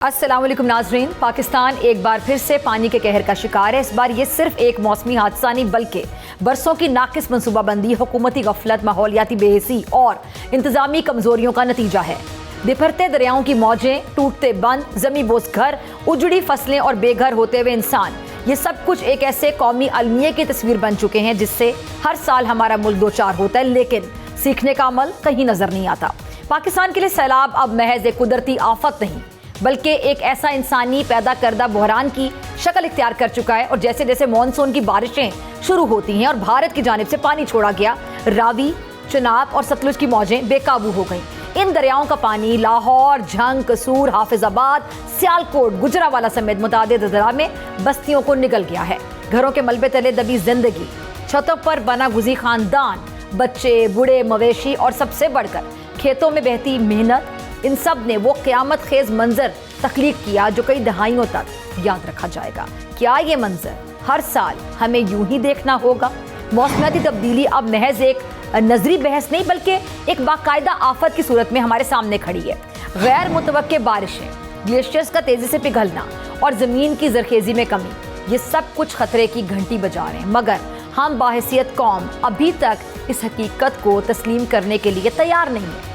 अस्सलाम वालेकुम नाजरीन। पाकिस्तान एक बार फिर से पानी के कहर का शिकार है। इस बार ये सिर्फ एक मौसमी हादसा नहीं बल्कि बरसों की नाकिस मनसूबाबंदी, हुकूमती गफलत, माहौलियाती बेहिसी और इंतजामी कमजोरियों का नतीजा है। बिफरते दरियाओं की मौजें, टूटते बंद, जमी बोस घर, उजड़ी फसलें और बेघर होते हुए इंसान, ये सब कुछ एक ऐसे कौमी अलमिये की तस्वीर बन चुके हैं जिससे हर साल हमारा मुल्क दो चार होता है, लेकिन सीखने का अमल कहीं नजर नहीं आता। पाकिस्तान के लिए सैलाब अब महज एक कुदरती आफत नहीं बल्कि एक ऐसा इंसानी पैदा करदा बहरान की शक्ल इख्तियार कर चुका है। और जैसे जैसे मानसून की बारिशें शुरू होती हैं और भारत की जानिब से पानी छोड़ा गया, रावी, चनाब और सतलुज की मौजें बेकाबू हो गईं। इन दरियाओं का पानी लाहौर, झंग, कसूर, हाफिजाबाद, सियालकोट, गुजरावाला समेत मुतादिद अजला में बस्तियों को निगल गया है। घरों के मलबे तले दबी जिंदगी, छतों पर बना गुजी खानदान, बच्चे, बूढ़े, मवेशी और सबसे बढ़कर खेतों में बहती मेहनत, इन सब ने वो क़यामत खेज मंजर तख्लीक किया जो कई दहाइयों तक याद रखा जाएगा। क्या ये मंजर हर साल हमें यूं ही देखना होगा? मौसमियाती तब्दीली अब महज एक नजरी बहस नहीं बल्कि एक बाकायदा आफत की सूरत में हमारे सामने खड़ी है। गैर मुतवक्के बारिशें, ग्लेशियर्स का तेजी से पिघलना और जमीन की जरखेजी में कमी, ये सब कुछ खतरे की घंटी बजा रहे हैं। मगर हम बाहैसियत कौम अभी तक इस हकीकत को तस्लीम करने के लिए तैयार नहीं है।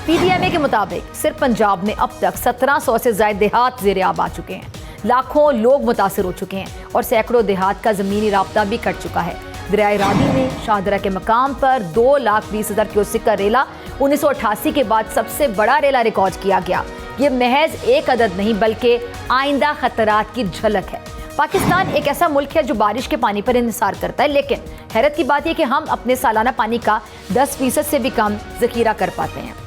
PDMA के मुताबिक सिर्फ पंजाब में अब तक 1700 से ज्यादा देहात ज़ेर-ए-आब आ चुके हैं। लाखों लोग मुतासिर हो चुके हैं और सैकड़ों देहात का ज़मीनी राब्ता भी कट चुका है। दरियाए रावी में शाहदरा के मकाम पर 2,20,000 क्यूसेक का रेला 1988 के बाद सबसे बड़ा रेला रिकॉर्ड किया गया। ये महज एक अदद नहीं बल्कि आइंदा खतरात की झलक है। पाकिस्तान एक ऐसा मुल्क है जो बारिश के पानी पर इंहिसार करता है, लेकिन हैरत की बात यह कि हम अपने सालाना पानी का 10% से भी कम जखीरा कर पाते हैं।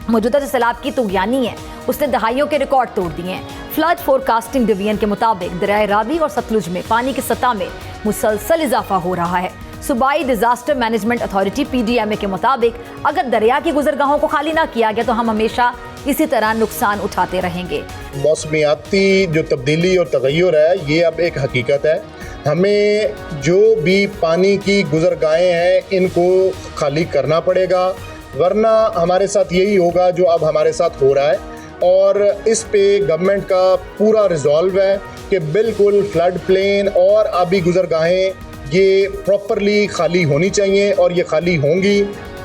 मौजूदा जो सैलाब की तुगयानी है उसने दहाइयों के रिकॉर्ड तोड़ दिए हैं। फ्लड फोरकास्टिंग डिवीजन के मुताबिक दरियाए रावी और सतलुज में पानी की सतह में मुसलसल इजाफा हो रहा है। सूबाई डिजास्टर मैनेजमेंट अथॉरिटी PDMA के मुताबिक अगर दरिया की गुजरगाहों को खाली ना किया गया तो हम हमेशा इसी तरह नुकसान उठाते रहेंगे। मौसमियाती जो तब्दीली और तगय्युर है ये अब एक हकीकत है। हमें जो भी पानी की गुजरगाहें हैं इनको खाली करना पड़ेगा, वरना हमारे साथ यही होगा जो अब हमारे साथ हो रहा है। और इस पे गवर्नमेंट का पूरा रिजॉल्व है कि बिल्कुल फ्लड प्लेन और आबी गुजरगाहें ये प्रॉपरली खाली होनी चाहिए और ये खाली होंगी।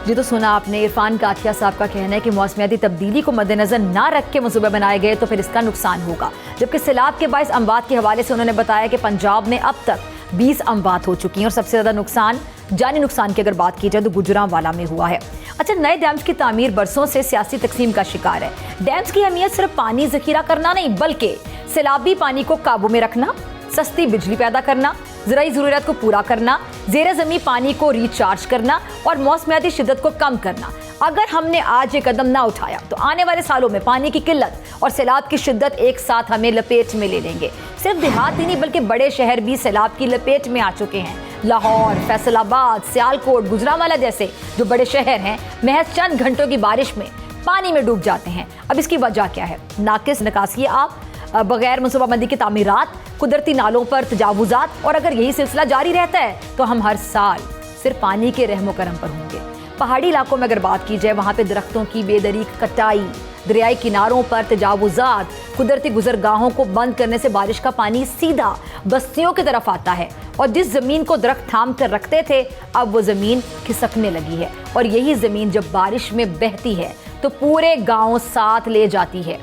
जी तो सुना आपने, इरफान काठिया साहब का कहना है कि मौसमियाती तब्दीली को मद्देनजर ना रख के मंसूबे बनाए गए तो फिर इसका नुकसान होगा। जबकि सैलाब के बाइस अमवात के हवाले से उन्होंने बताया कि पंजाब में अब तक 20 अमवात हो चुकी हैं और सबसे ज़्यादा नुकसान, जानी नुकसान की अगर बात की जाए तो गुजरांवाला में हुआ है। अच्छा, नए डैम्स की तामीर बरसों से सियासी तकसीम का शिकार है। डैम्स की अहमियत सिर्फ पानी जखीरा करना नहीं बल्कि सैलाबी पानी को काबू में रखना, सस्ती बिजली पैदा करना, ज़राई ज़रूरत को पूरा करना, ज़ेर ज़मीन पानी को रिचार्ज करना और मौसमियाती शिद्दत को कम करना। अगर हमने आज ये कदम ना उठाया तो आने वाले सालों में पानी की किल्लत और सैलाब की शिद्दत एक साथ हमें लपेट में ले लेंगे। सिर्फ देहात ही नहीं बल्कि बड़े शहर भी सैलाब की लपेट में आ चुके हैं। लाहौर, फैसलाबाद, सियालकोट, गुजरांवाला जैसे जो बड़े शहर हैं महज चंद घंटों की बारिश में पानी में डूब जाते हैं। अब इसकी वजह क्या है? नाकिस निकासी आब, बगैर मनसूबाबंदी की तामीरात, कुदरती नालों पर तजावुजात, और अगर यही सिलसिला जारी रहता है तो हम हर साल सिर्फ पानी के रहमो करम पर होंगे। पहाड़ी इलाकों में अगर बात की जाए, वहाँ पे दरख्तों की बेदरीक कटाई, दरियाई किनारों पर तजावुजात, कुदरती गुजरगाहों को बंद करने से बारिश का पानी सीधा बस्तियों की तरफ आता है और जिस ज़मीन को दरख्त थाम कर रखते थे अब वो ज़मीन खिसकने लगी है। और यही ज़मीन जब बारिश में बहती है तो पूरे गाँव साथ ले जाती है।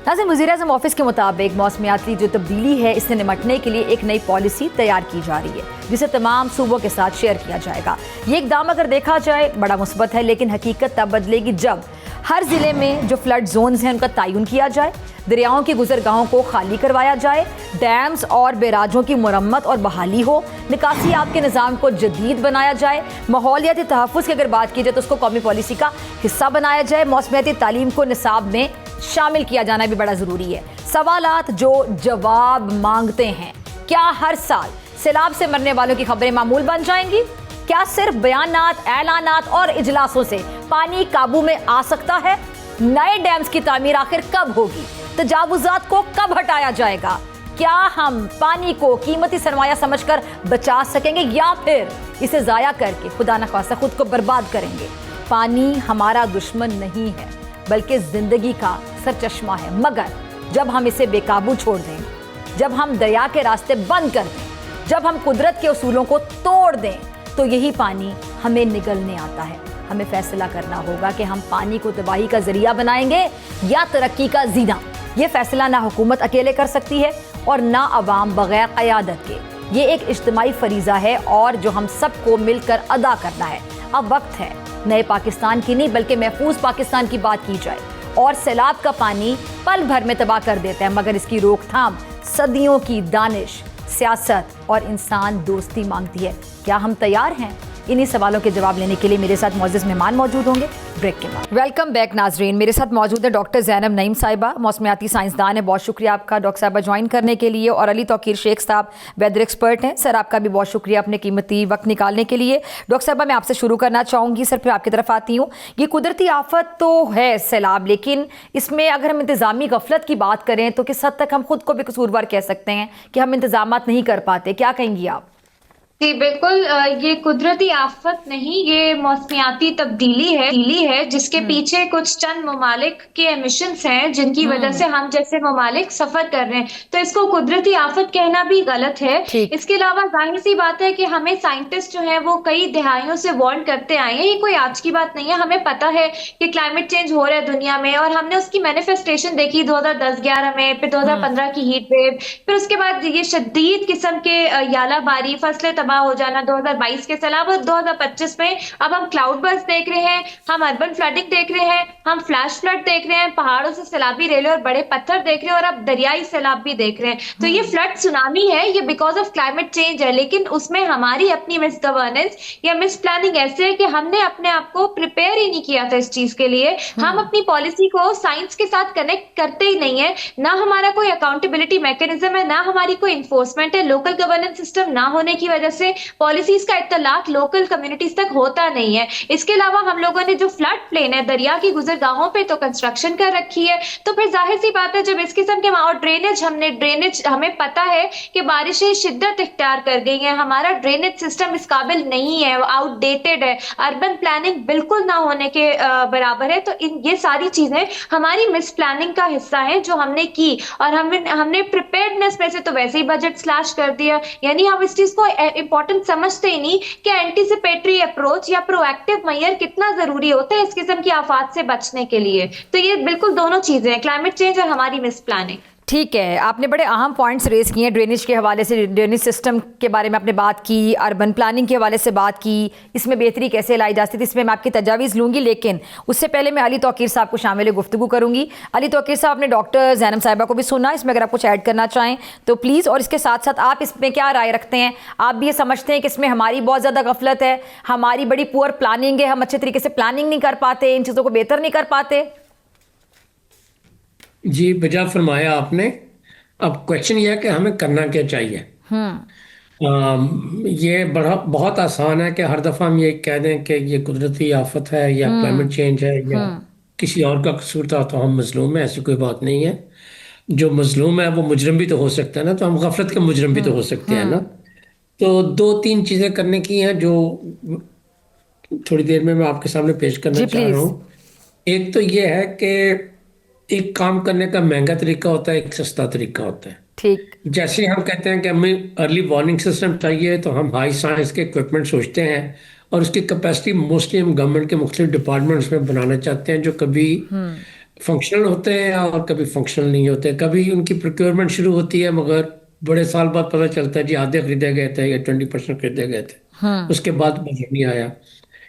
नाज़रीन, वज़ीर-ए-आज़म ऑफिस के मुताबिक मौसमियाती जो तब्दीली है इससे निपटने के लिए एक नई पॉलिसी तैयार की जा रही है जिसे तमाम सूबों के साथ शेयर किया जाएगा। ये इक़दाम अगर देखा जाए बड़ा मुस्बत है, लेकिन हकीकत तब बदलेगी जब हर ज़िले में जो फ्लड जोन्स हैं उनका तयन किया जाए, दरियाओं की गुजरगाहों को खाली करवाया जाए, डैम्स और बैराजों की मुरम्मत और बहाली हो, निकासी आब के निज़ाम को जदीद बनाया जाए, माहौलियाती तहफ़्फ़ुज़ की अगर बात की जाए तो उसको कौमी पॉलिसी का हिस्सा बनाया जाए, मौसमियाती तालीम को निसाब में शामिल किया जाना भी बड़ा ज़रूरी है। सवालात जो जवाब मांगते हैं, क्या हर साल सैलाब से मरने वालों की खबरें मामूल बन जाएंगी? क्या सिर्फ बयानात, ऐलानात और इजलासों से पानी काबू में आ सकता है? नए डैम्स की तामीर आखिर कब होगी? तजावुजात को कब हटाया जाएगा? क्या हम पानी को कीमती सरमाया समझकर बचा सकेंगे या फिर इसे ज़ाया करके खुदा न खासा खुद को बर्बाद करेंगे? पानी हमारा दुश्मन नहीं है बल्कि जिंदगी का सरचश्मा है, मगर जब हम इसे बेकाबू छोड़ दें, जब हम दरिया के रास्ते बंद कर दें, जब हम कुदरत के उसूलों को तोड़ दें, तो यही पानी हमें निगलने आता है। हमें फैसला करना होगा कि हम पानी को तबाही का जरिया बनाएंगे या तरक्की का जीना। ये फैसला ना हुकूमत अकेले कर सकती है और ना अवाम बगैर क़यादत के। ये एक इज्तिमाई फरीज़ा है और जो हम सबको मिलकर अदा करना है। अब वक्त है नए पाकिस्तान की नहीं बल्कि महफूज पाकिस्तान की बात की जाए। और सैलाब का पानी पल भर में तबाह कर देता है, मगर इसकी रोकथाम सदियों की दानिश, सियासत और इंसान दोस्ती मांगती है। क्या हम तैयार हैं? इन्हीं सवालों के जवाब लेने के लिए मेरे साथ मौजूद मेहमान मौजूद होंगे ब्रेक के बाद। वेलकम बैक नाजरीन, मेरे साथ मौजूद है डॉक्टर ज़ैनब नईम साहिबा, मौसमियाती साइंसदान है। बहुत शुक्रिया आपका डॉक्टर साहिबा ज्वाइन करने के लिए। और अली तौकीर शेख साहब वेदर एक्सपर्ट हैं। सर आपका भी बहुत शुक्रिया अपने कीमती वक्त निकालने के लिए। डॉक्टर साहिबा मैं आपसे शुरू करना चाहूँगी सर, फिर आपकी तरफ आती हूँ। ये कुदरती आफत तो है सैलाब, लेकिन इसमें अगर हम इंतज़ामी गफलत की बात करें तो किस हद तक हम खुद को भी कसूरवार कह सकते हैं कि हम इंतजाम नहीं कर पाते? क्या कहेंगी आप? जी बिल्कुल, ये कुदरती आफत नहीं, ये मौसमियाती तब्दीली है जिसके पीछे कुछ चंद ममालिक के एमिशंस हैं जिनकी वजह से हम जैसे ममालिक सफर कर रहे हैं। तो इसको कुदरती आफत कहना भी गलत है। इसके अलावा जाहिर सी बात है कि हमें साइंटिस्ट जो हैं वो कई दहाइयों से वार्न करते आए हैं। ये कोई आज की बात नहीं है। हमें पता है कि क्लाइमेट चेंज हो रहा है दुनिया में और हमने उसकी मैनिफेस्टेशन देखी 2010-11 में, फिर 2015 की हीट वेव, फिर उसके बाद ये शदीद किस्म के यालाबारी, फसलें तबाह हो जाना 2022 के सैलाब, और 2025 में अब हम क्लाउड बर्स्ट देख रहे हैं, हम अर्बन फ्लडिंग देख रहे हैं, हम फ्लैश फ्लड देख रहे हैं, पहाड़ों से सैलाबी रेले और बड़े पत्थर देख रहे हैं, और अब दरियाई सैलाब भी देख रहे हैं। तो ये फ्लड सुनामी है, ये बिकॉज ऑफ क्लाइमेट चेंज है। लेकिन उसमें हमारी अपनी मिस गवर्नेंस या मिस प्लानिंग ऐसे है कि हमने अपने आप को प्रिपेयर ही नहीं किया था इस चीज के लिए। हम अपनी पॉलिसी को साइंस के साथ कनेक्ट करते ही नहीं है। ना हमारा कोई अकाउंटेबिलिटी मैकेनिज्म है, ना हमारी कोई इन्फोर्समेंट है। लोकल गवर्नेंस सिस्टम ना होने की वजह से पॉलिसीज का इत्तलाक लोकल कम्युनिटीज तक होता नहीं है। इसके अलावा हम लोगों ने जो फ्लड प्लेन है, दरिया की गुजरगाहों पे तो कंस्ट्रक्शन कर रखी है। तो फिर जाहिर सी बात है जब इस किस्म के और ड्रेनेज हमें पता है कि बारिशें शिद्दत इख्तियार कर गई हैं, हमारा ड्रेनेज सिस्टम इस काबिल नहीं है, आउटडेटेड है, अर्बन प्लानिंग बिल्कुल ना होने के बराबर है। तो ये सारी चीजें हमारी मिस प्लानिंग का हिस्सा है जो हमने की, और हमने प्रिपेयर्डनेस में से तो वैसे ही बजट स्लैश कर दिया। यानी हम इस चीज को इंपॉर्टेंट समझते ही नहीं कि एंटीसिपेटरी अप्रोच या प्रोएक्टिव मेजर कितना जरूरी होता है इस किस्म की आफात से बचने के लिए। तो ये बिल्कुल दोनों चीजें हैं, क्लाइमेट चेंज और हमारी मिस प्लानिंग। ठीक है, आपने बड़े अहम पॉइंट्स रेज किए हैं। ड्रेनेज के हवाले से, ड्रेनेज सिस्टम के बारे में आपने बात की, अर्बन प्लानिंग के हवाले से बात की, इसमें बेहतरी कैसे लाई जा सकती है, इसमें मैं आपकी तजावीज़ लूँगी। लेकिन उससे पहले मैं अली तौकीर साहब को शामिल गुफ्तगू करूँगी। अली तौकीर साहब, आपने डॉक्टर ज़ैनब साहिबा को भी सुना, इसमें अगर आप कुछ ऐड करना चाहें तो प्लीज़। और इसके साथ साथ आप इसमें क्या राय रखते हैं? आप भी ये समझते हैं कि इसमें हमारी बहुत ज़्यादा गफलत है, हमारी बड़ी पुअर प्लानिंग है, हम अच्छे तरीके से प्लानिंग नहीं कर पाते, इन चीज़ों को बेहतर नहीं कर पाते? जी बजा फरमाया आपने। अब क्वेश्चन ये है कि हमें करना क्या चाहिए। ये बड़ा बहुत आसान है कि हर दफ़ा हम ये कह दें कि ये कुदरती आफत है या क्लाइमेट चेंज है या किसी और का कसूर था तो हम मजलूम है। ऐसी कोई बात नहीं है। जो मजलूम है वो मुजरम भी तो हो सकता है ना, तो हम गफलत के मुजरम भी तो हो सकते हैं ना। तो दो तीन चीज़ें करने की हैं जो थोड़ी देर में मैं आपके सामने पेश करना चाह रहा हूँ। एक तो ये है कि एक काम करने का महंगा तरीका होता है, एक सस्ता तरीका होता है। ठीक, जैसे हम कहते हैं कि हमें अर्ली वार्निंग सिस्टम चाहिए तो हम हाई साइंस के इक्विपमेंट सोचते हैं और उसकी कैपेसिटी मोस्टली हम गवर्नमेंट के मुख्तलिफ डिपार्टमेंट्स में बनाना चाहते हैं, जो कभी फंक्शनल होते हैं और कभी फंक्शनल नहीं होते। कभी उनकी प्रोक्योरमेंट शुरू होती है मगर बड़े साल बाद पता चलता है जी आधे खरीदे गए थे या 20% खरीदे गए थे, उसके बाद बजट नहीं आया।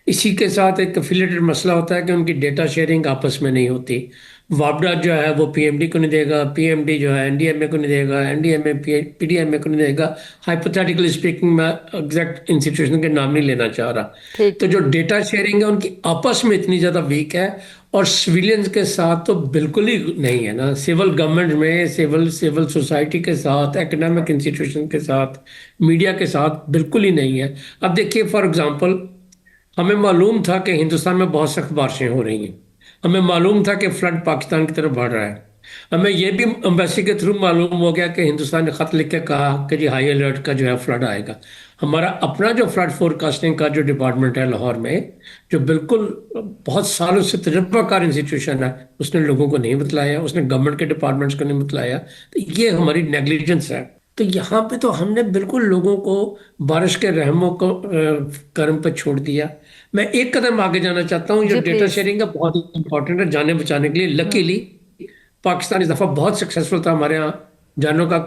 इसी के साथ एक एफिलिएटेड मसला होता है कि उनकी डेटा शेयरिंग आपस में नहीं होती। वापडा जो है वो पीएमडी को नहीं देगा, पीएमडी जो है एनडीएमए को नहीं देगा, एनडीएमए पीडीएमए को नहीं देगा। हाइपोथेटिकली स्पीकिंग, मैं एग्जैक्ट इंस्टीट्यूशन के नाम नहीं लेना चाह रहा। तो जो डेटा शेयरिंग है उनकी आपस में इतनी ज़्यादा वीक है, और सिविलियंस के साथ तो बिल्कुल ही नहीं है ना। सिविल गवर्नमेंट में, सिविल सोसाइटी के साथ, एकेडमिक इंस्टीट्यूशन के साथ, मीडिया के साथ बिल्कुल ही नहीं है। अब देखिए फॉर एग्जांपल, हमें मालूम था कि हिंदुस्तान में बहुत सख्त बारिशें हो रही हैं, हमें मालूम था कि फ्लड पाकिस्तान की तरफ बढ़ रहा है, हमें ये भी एम्बेसी के थ्रू मालूम हो गया कि हिंदुस्तान ने खत लिख के कहा कि जी हाई अलर्ट का जो है फ्लड आएगा। हमारा अपना जो फ्लड फोरकास्टिंग का जो डिपार्टमेंट है लाहौर में, जो बिल्कुल बहुत सालों से तजर्बाकार इंस्टीट्यूशन है, उसने लोगों को नहीं बतलाया, उसने गवर्नमेंट के डिपार्टमेंट्स को नहीं बतलाया। तो ये हमारी नेग्लिजेंस है। तो यहाँ पे तो हमने बिल्कुल लोगों को बारिश के रहमों को कर्म पे छोड़ दिया। मैं एक कदम आगे जाना चाहता हूँ, जो जी डेटा प्लीज। शेयरिंग का बहुत इंपॉर्टेंट है जाने बचाने के लिए। लकीली पाकिस्तान इस दफ़ा बहुत सक्सेसफुल था, हमारे यहाँ जानों का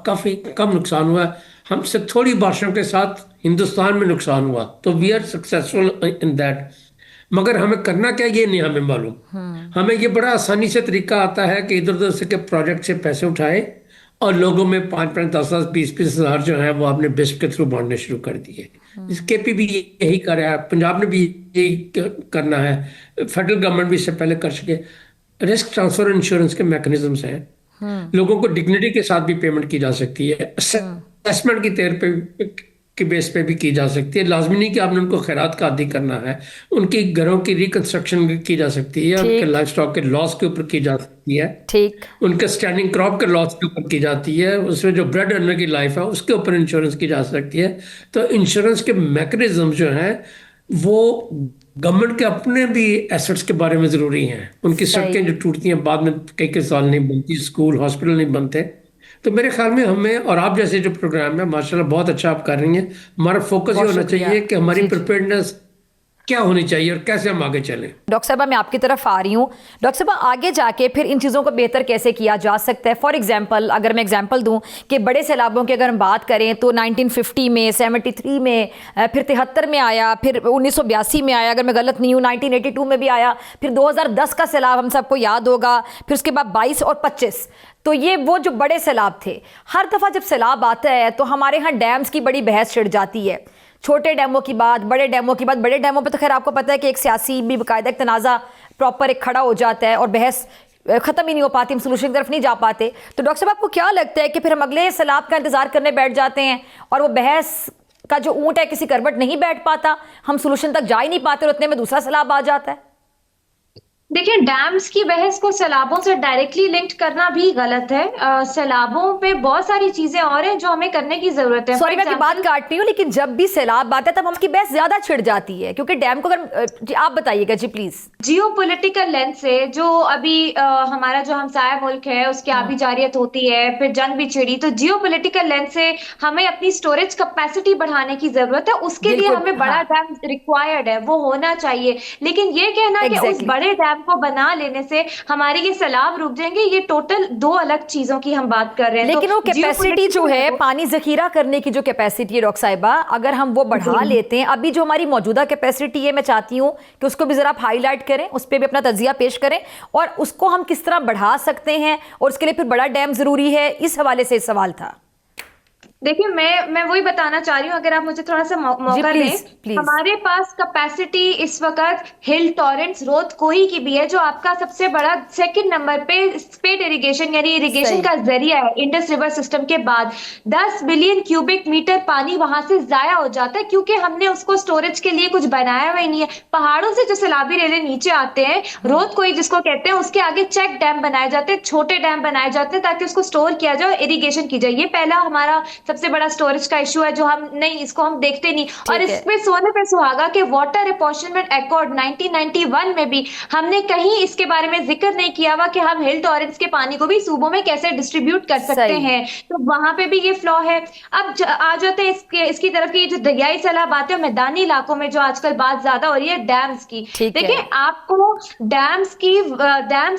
काफ़ी कम नुकसान हुआ। हमसे थोड़ी बारिशों के साथ हिंदुस्तान में नुकसान हुआ, तो we are successful in that. मगर हमें करना क्या, ये नहीं हमें मालूम। हमें ये बड़ा आसानी से तरीका आता है कि इधर उधर से के प्रोजेक्ट से पैसे उठाए और लोगों में 5-5, 10-10, 20-20 हज़ार जो है वो आपने बिस्प के थ्रू बांटने शुरू कर दिए। इसके पे भी यही कर रहा है, पंजाब ने भी यही करना है, फेडरल गवर्नमेंट भी इससे पहले कर सके। रिस्क ट्रांसफर इंश्योरेंस के मैकेनिज्म्स हैं, लोगों को डिग्निटी के साथ भी पेमेंट की जा सकती है, असेसमेंट की तौर पे के बेस पे भी की जा सकती है। लाजमी नहीं कि आपने उनको खैरात का आदी करना है, उनकी घरों की रिकंस्ट्रक्शन की जा सकती है, उनके लाइफ स्टॉक के लॉस के ऊपर की जा सकती है, ठीक। उनके स्टैंडिंग क्रॉप के लॉस के ऊपर की जाती है, उसमें जो ब्रेड अर्नर की लाइफ है उसके ऊपर इंश्योरेंस की जा सकती है। तो इंश्योरेंस के मैकेनिज्म जो हैं वो गवर्नमेंट के अपने भी एसेट्स के बारे में ज़रूरी हैं। उनकी सड़कें जो टूटती हैं बाद में कई कई साल नहीं बनती, स्कूल हॉस्पिटल नहीं बनते। तो मेरे ख्याल में हमें, और आप जैसे जो प्रोग्राम है माशाल्लाह बहुत अच्छा आप कर रही हैं, हमारा फोकस ये होना चाहिए कि हमारी प्रिपेयर्डनेस क्या होनी चाहिए और कैसे हम आगे चलें। डॉक्टर साहबा मैं आपकी तरफ आ रही हूँ। डॉक्टर साहबा आगे जाके फिर इन चीज़ों को बेहतर कैसे किया जा सकता है? फॉर एग्जांपल अगर मैं एग्जांपल दूं कि बड़े सैलाबों की अगर हम बात करें तो 1950 में, 73 में, फिर 73 में आया, फिर 1982 में आया, अगर मैं गलत नहीं हूँ 1982 में भी आया, फिर 2010 का सैलाब हम सबको याद होगा, फिर उसके बाद 22 और 25। तो ये वो जो बड़े सैलाब थे। हर दफ़ा जब सैलाब आता है तो हमारे यहाँ डैम्स की बड़ी बहस छिड़ जाती है, छोटे डैमों की बात, बड़े डैमों की बात। बड़े डैमों पे तो खैर आपको पता है कि एक सियासी भी बाकायदा एक तनाज़ा प्रॉपर एक खड़ा हो जाता है और बहस ख़त्म ही नहीं हो पाती, हम सोल्यूशन की तरफ नहीं जा पाते। तो डॉक्टर साहब आपको क्या लगता है कि फिर हम अगले सैलाब का इंतज़ार करने बैठ जाते हैं और वो बहस का जो ऊँट है किसी करवट नहीं बैठ पाता, हम सोल्यूशन तक जा ही नहीं पाते और उतने में दूसरा सैलाब आ जाता है? देखिए, डैम्स की बहस को सैलाबों से डायरेक्टली लिंक्ड करना भी गलत है। सैलाबों पे बहुत सारी चीजें और हैं जो हमें करने की जरूरत है। सॉरी मैं आपकी बात काट रही हूँ, लेकिन जब भी सैलाब आता है तब हमकी बहस ज्यादा छिड़ जाती है क्योंकि डैम को अगर जी आप बताइएगा जी प्लीज। जियो पोलिटिकल लेंस से जो अभी हमारा जो हमसाया मुल्क है उसकी आबी जारियत होती है, फिर जंग भी छिड़ी, तो जियो पोलिटिकल लेंस से हमें अपनी स्टोरेज कैपेसिटी बढ़ाने की जरूरत है। उसके लिए हमें बड़ा डैम रिक्वायर्ड है, वो होना चाहिए। लेकिन ये कहना कि उस बड़े डैम को बना लेने से हमारे ये सैलाब रुक जाएंगे, ये टोटल दो अलग चीजों की हम बात कर रहे हैं। लेकिन वो कैपेसिटी जो है पानी जखीरा करने की जो कैपेसिटी है डॉक्टर साहिबा, अगर हम वो बढ़ा लेते हैं, अभी जो हमारी मौजूदा कैपेसिटी है, मैं चाहती हूँ कि उसको भी जरा आप हाईलाइट करें, उस पर भी अपना तजिया पेश करें और उसको हम किस तरह बढ़ा सकते हैं और उसके लिए फिर बड़ा डैम जरूरी है। इस हवाले से सवाल था। देखिए, मैं वही बताना चाह रही हूँ, अगर आप मुझे थोड़ा सा मौका दें। हमारे पास कैपेसिटी इस वक्त हिल टॉरेंट्स रोध कोही की भी है, जो आपका सबसे बड़ा सेकंड नंबर पे स्पेट इरिगेशन यानी इरिगेशन का जरिया है इंडस रिवर सिस्टम के बाद। 10 बिलियन क्यूबिक मीटर पानी वहां से जाया हो जाता है क्योंकि हमने उसको स्टोरेज के लिए कुछ बनाया हुआ ही नहीं है। पहाड़ों से जो सैलाबी रेले नीचे आते हैं, रोध कोही जिसको कहते हैं, उसके आगे चेक डैम बनाए जाते हैं, छोटे डैम बनाए जाते हैं ताकि उसको स्टोर किया जाए, इरिगेशन की जाए। ये पहला हमारा सबसे बड़ा स्टोरेज का इशू है जो हम नहीं, इसको हम देखते नहीं। और इसमें सोने पे सुहागा के वाटर अपॉर्चनमेंट अकॉर्ड 1991 में भी हमने कहीं इसके बारे में जिक्र नहीं किया हुआ कि हम हिल टॉरेंट्स के पानी को भी सूबों में कैसे डिस्ट्रीब्यूट कर सकते हैं। तो वहां पे भी ये फ्लॉ है। अब आ जाते हैं इसकी तरफ की जो दरियाई सैलाब आते हैं मैदानी इलाकों में, जो आजकल बात ज्यादा हो रही है डैम्स की। देखिए, आपको डैम्स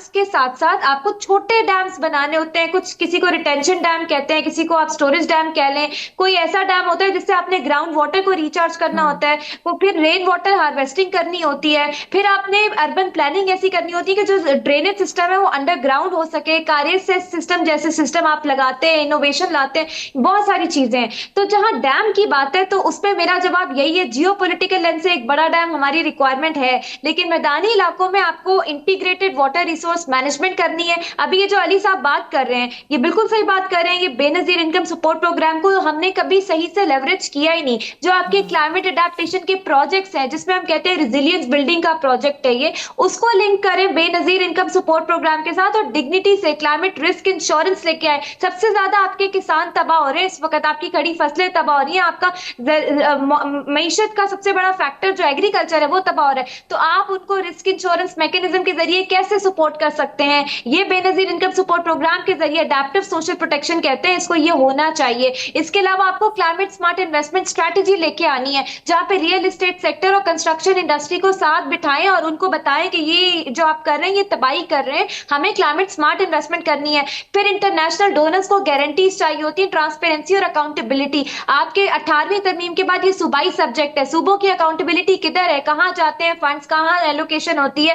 के साथ साथ आपको छोटे डैम्स बनाने होते हैं। कुछ किसी को रिटेंशन डैम कहते हैं, किसी को आप स्टोरेज डैम कह लें, कोई ऐसा डैम होता है जिससे आपने ग्राउंड वाटर को रिचार्ज करना होता है, वो फिर रेन वाटर हार्वेस्टिंग करनी होती है, फिर आपने अर्बन प्लानिंग ऐसी करनी होती है कि जो ड्रेनेज सिस्टम है वो अंडरग्राउंड हो सके, कार्य सिस्टम जैसे सिस्टम आप लगाते हैं, इनोवेशन लाते हैं, बहुत सारी चीजें हैं। तो जहां डैम की बात है तो उसमें मेरा जवाब यही है, जियो पोलिटिकल लेंस से एक बड़ा डैम हमारी रिक्वायरमेंट है, लेकिन मैदानी इलाकों में आपको इंटीग्रेटेड वाटर रिसोर्स मैनेजमेंट करनी है। अभी ये जो अली साहब बात कर रहे हैं, ये बिल्कुल सही बात कर रहे हैं। ये Benazir income support program program को हमने कभी सही से लेवरेज किया ही नहीं। जो आपके क्लाइमेट अडेप्टेशन के प्रोजेक्ट्स हैं, जिसमें हम कहते हैं रिजिलियंस बिल्डिंग का प्रोजेक्ट है ये, उसको लिंक करें बेनजीर इनकम सपोर्ट प्रोग्राम के साथ और डिग्निटी से क्लाइमेट रिस्क इंश्योरेंस लेके आए। सबसे ज्यादा आपके किसान तबाह हो रहे हैं इस वक्त, आपकी खड़ी फसलें तबाह हो रही हैं, आपका मईशत का सबसे बड़ा फैक्टर जो एग्रीकल्चर है वो तबाह हो रहा है। तो आप उनको रिस्क इंश्योरेंस मैकेनिज्म के जरिए कैसे सपोर्ट कर सकते हैं? ये बेनजीर इनकम सपोर्ट प्रोग्राम के जरिए अडेप्टिव सोशल प्रोटेक्शन कहते हैं इसको, ये होना चाहिए। इसके अलावा आपको क्लाइमेट स्मार्ट इन्वेस्टमेंट स्ट्रेटेजी लेके आनी है, जहां पे रियल एस्टेट सेक्टर और कंस्ट्रक्शन इंडस्ट्री को साथ बिठाएं और उनको बताएं कि ये जो आप कर रहे हैं ये तबाही कर रहे हैं, हमें क्लाइमेट स्मार्ट इन्वेस्टमेंट करनी है। फिर इंटरनेशनल डोनर्स को गारंटीज चाहिए होती है, ट्रांसपेरेंसी और अकाउंटेबिलिटी। आपके 18वीं तरमीम के बाद ये सूबाई सब्जेक्ट है, सूबों की अकाउंटेबिलिटी किधर है, कहां जाते हैं फंड्स, कहां एलोकेशन होती है,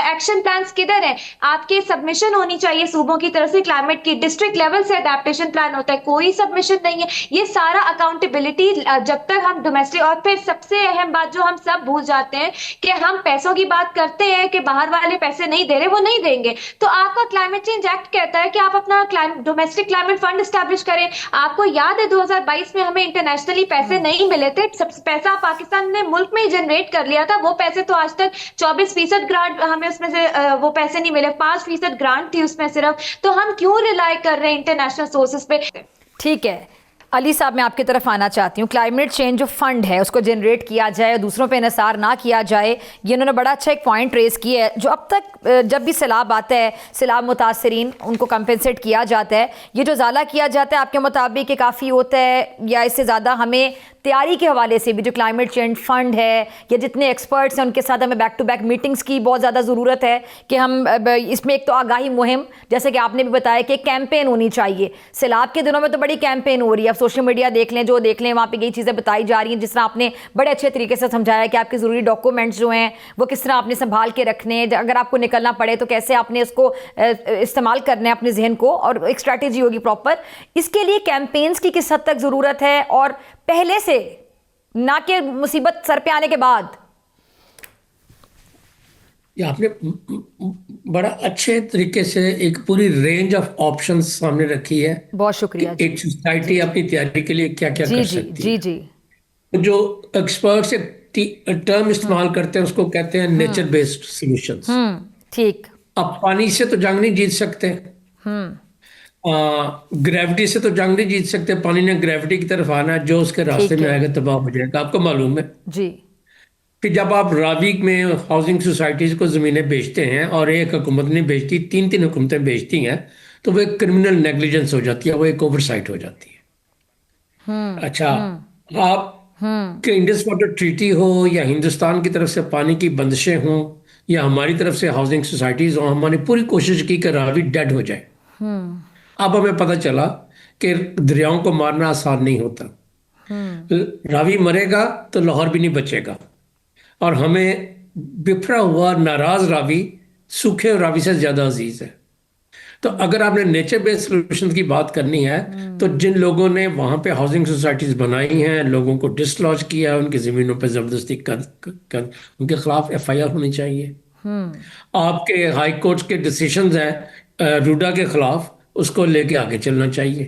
एक्शन प्लान्स किधर है, आपके सबमिशन होनी चाहिए सूबों की तरफ से क्लाइमेट की, डिस्ट्रिक्ट लेवल से अडेप्टेशन प्लान होता है, कोई सबमिशन नहीं है। ये सारा अकाउंटेबिलिटी जब तक हम डोमेस्टिक, और फिर सबसे अहम बात जो हम सब भूल जाते हैं कि हम पैसों की बात करते हैं कि बाहर वाले पैसे नहीं दे रहे, वो नहीं देंगे। तो आपका क्लाइमेट चेंज एक्ट कहता है कि आप अपना डोमेस्टिक क्लाइमेट फंड स्टैब्लिश करें। आपको याद है 2022 में हमें इंटरनेशनली पैसे नहीं मिले थे, सब पैसा पाकिस्तान ने मुल्क में ही जनरेट कर लिया था। वो पैसे तो आज तक 24% ग्रांट, हमें उसमें से वो पैसे नहीं मिले, 5% ग्रांट थी उसमें सिर्फ। तो हम क्यों रिलाई कर रहे हैं इंटरनेशनल सोर्सेस पे? ठीक है अली साहब, मैं आपकी तरफ आना चाहती हूँ। क्लाइमेट चेंज जो फंड है उसको जनरेट किया जाए और दूसरों पे इन्हिसार ना किया जाए, ये उन्होंने बड़ा अच्छा एक पॉइंट रेज किया है। जो अब तक जब भी सैलाब आता है, सैलाब मुतासरीन उनको कंपेंसेट किया जाता है, ये जो ज़ाला किया जाता है आपके मुताबिक काफ़ी होता है या इससे ज़्यादा हमें तैयारी के हवाले से भी जो क्लाइमेट चेंज फंड है या जितने एक्सपर्ट्स हैं उनके साथ हमें बैक टू बैक मीटिंग्स की बहुत ज़्यादा ज़रूरत है कि हम इसमें एक तो आगाही मुहिम, जैसे कि आपने भी बताया कि कैंपेन होनी चाहिए। सैलाब के दिनों में तो बड़ी कैंपेन हो रही है, आप सोशल मीडिया देख लें, जो देख लें वहाँ पे यही चीज़ें बताई जा रही हैं, जिस तरह आपने बड़े अच्छे तरीके से समझाया कि आपके ज़रूरी डॉक्यूमेंट्स जो हैं वो किस तरह आपने संभाल के रखने हैं, अगर आपको निकलना पड़े तो कैसे आपने इसको इस्तेमाल करना है अपने जहन को, और एक स्ट्रैटेजी होगी प्रॉपर। इसके लिए कैंपेन्स की किस हद तक ज़रूरत है, और पहले से ना कि मुसीबत सर पे आने के बाद? ये आपने बड़ा अच्छे तरीके से एक पूरी रेंज ऑफ ऑप्शंस सामने रखी है। बहुत शुक्रिया जी। एक सोसाइटी अपनी तैयारी के लिए क्या क्या कर सकती है। जी जी। जो एक्सपर्ट्स एक टर्म इस्तेमाल करते हैं उसको कहते हैं नेचर बेस्ड सॉल्यूशंस। ठीक। अब पानी से तो जंग नहीं जीत सकते, ग्रेविटी से तो जंग नहीं जीत सकते, पानी ने ग्रेविटी की तरफ आना है, जो उसके रास्ते में आएगा तबाह हो जाएगा, आपको मालूम है जी। कि जब आप रावी में हाउसिंग सोसाइटीज को ज़मीनें बेचते हैं और एक हुकूमत नहीं बेचती, तीन तीन हुकूमतें बेचती हैं, तो वो एक क्रिमिनल नेग्लिजेंस हो जाती है, वो एक ओवरसाइट हो जाती है। अच्छा, आप कि इंडस वाटर ट्रीटी हो या हिंदुस्तान की तरफ से पानी की बंदिशें हों या हमारी तरफ से हाउसिंग सोसाइटीज हों, हमने पूरी कोशिश की कि रावी डेड हो जाए। अब हमें पता चला कि दरियाओं को मारना आसान नहीं होता। रावी मरेगा तो लाहौर भी नहीं बचेगा, और हमें बिखरा हुआ नाराज रावी सूखे रावी से ज्यादा अजीज है। तो अगर आपने नेचर बेस्ड सॉल्यूशन की बात करनी है तो जिन लोगों ने वहां पे हाउसिंग सोसाइटीज बनाई हैं, लोगों को डिसलॉज किया, उनकी जमीनों पर जबरदस्ती कर उनके खिलाफ FIR होनी चाहिए। आपके हाई कोर्ट के डिसीजंस हैं रूडा के खिलाफ, उसको लेके आगे चलना चाहिए।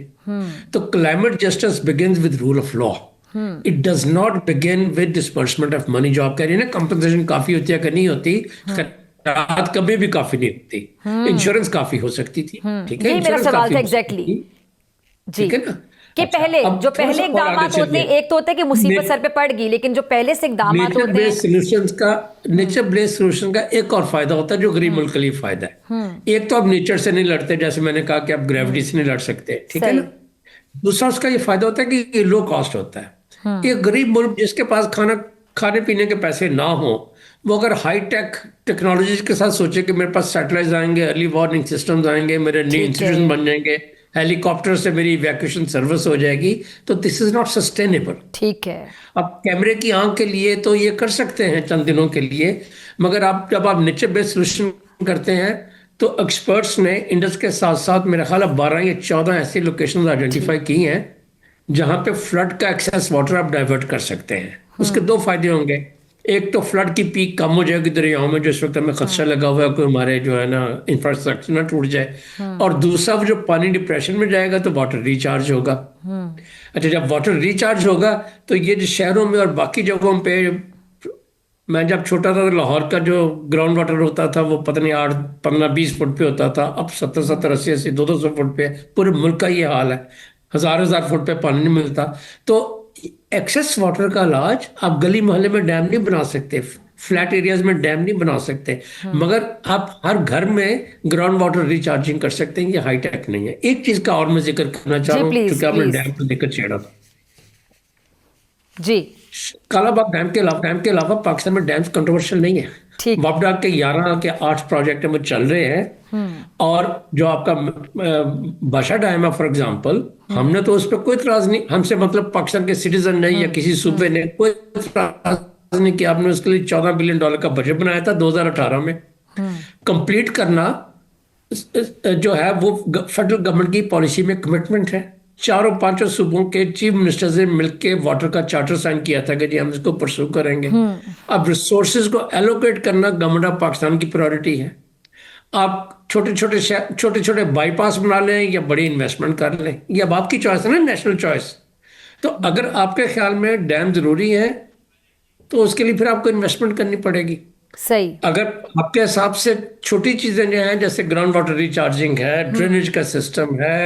तो climate justice begins with rule of law, it does not begin with disbursement of money. जो आप कह रही है ना, कंपनसेशन काफी होती है कि नहीं होती, रात कभी भी काफी नहीं होती, इंश्योरेंस काफी हो सकती थी। ठीक है, ये मेरा सवाल था एग्जैक्टली जी, ठीक है ना। कि पहले जो पहले इकदाम होते हैं, एक तो होता है कि मुसीबत सर पे पड़ गई, लेकिन जो पहले से इकदाम होते हैं, नेचर बेस्ड सॉल्यूशन का एक और फायदा होता है जो गरीब मुल्क के लिए फायदा है। एक तो आप नेचर से नहीं लड़ते, जैसे मैंने कहा कि आप ग्रेविटी से नहीं लड़ सकते, ठीक है ना। दूसरा उसका ये फायदा होता है कि ये लो कॉस्ट होता है। एक गरीब मुल्क जिसके पास खाने पीने के पैसे ना हो, वो अगर हाई टेक टेक्नोलॉजी के साथ सोचे कि मेरे पास सैटेलाइट आएंगे, अर्ली वार्निंग सिस्टम्स आएंगे, मेरे न्यू इंस्टीट्यूशन बन जाएंगे, हेलीकॉप्टर से मेरी इवैक्यूएशन सर्विस हो जाएगी, तो दिस इज नॉट सस्टेनेबल। ठीक है। अब कैमरे की आंख के लिए तो ये कर सकते हैं चंद दिनों के लिए, मगर जब आप नेचर बेस्ड सोल्यूशन करते हैं तो एक्सपर्ट्स ने इंडस के साथ साथ मेरा ख्याल 12 या 14 ऐसी लोकेशंस आइडेंटिफाई की हैं जहां पे फ्लड का एक्सेस वाटर आप डाइवर्ट कर सकते हैं। उसके दो फायदे होंगे। एक तो फ्लड की पीक कम हो जाएगी दरियाओं में, जो इस वक्त हमें खदशा लगा हुआ है कि हमारे जो है ना इंफ्रास्ट्रक्चर ना टूट जाए, और दूसरा वो जो पानी डिप्रेशन में जाएगा तो वाटर रिचार्ज होगा। अच्छा, जब वाटर रिचार्ज होगा तो ये जो शहरों में और बाकी जगहों पे, मैं जब छोटा था तो लाहौर का जो ग्राउंड वाटर होता था वो पता नहीं 8, 15, 20 फुट पे होता था, अब 70, 70, 80, 80, 200 फुट पे। पूरे मुल्क का ये हाल है, हजार हजार फुट पे पानी नहीं मिलता। तो एक्सेस वाटर का इलाज आप गली मोहल्ले में डैम नहीं बना सकते, फ्लैट एरियाज में डैम नहीं बना सकते, मगर आप हर घर में ग्राउंड वाटर रिचार्जिंग कर सकते हैं। ये हाईटेक नहीं है। एक चीज का और मैं जिक्र करना चाह रहा हूँ, प्लीज, क्योंकि आपने प्लीज। डैम को लेकर छेड़ा था। जी, कालाबाग डैम के अलावा पाकिस्तान में डैम्स कंट्रोवर्शियल नहीं है। ठीक। वापडा के 11 के 8 प्रोजेक्ट में चल रहे हैं, और जो आपका बाशा डैम है फॉर एग्जांपल, हमने तो उस पर कोई इतराज नहीं, हमसे मतलब पाकिस्तान के सिटीजन ने या किसी सूबे ने कोई इतराज नहीं किया। आपने उसके लिए $14 बिलियन का बजट बनाया था 2018 में। कंप्लीट करना जो है वो फेडरल गवर्नमेंट की पॉलिसी में कमिटमेंट है। 4-5 सूबों के चीफ मिनिस्टर से मिलकर वाटर का चार्टर साइन किया था कि जी हम इसको परसू करेंगे। अब रिसोर्सेज को एलोकेट करना गवर्नमेंट ऑफ पाकिस्तान की प्रायोरिटी है। आप छोटे छोटे बाईपास बना लें या बड़ी इन्वेस्टमेंट कर लें, ये अब आपकी चॉइस है ना, नेशनल चॉइस। तो अगर आपके ख्याल में डैम जरूरी है तो उसके लिए फिर आपको इन्वेस्टमेंट करनी पड़ेगी। सही। अगर आपके हिसाब से छोटी चीजें जो हैं, जैसे ग्राउंड वाटर रिचार्जिंग है, ड्रेनेज का सिस्टम है,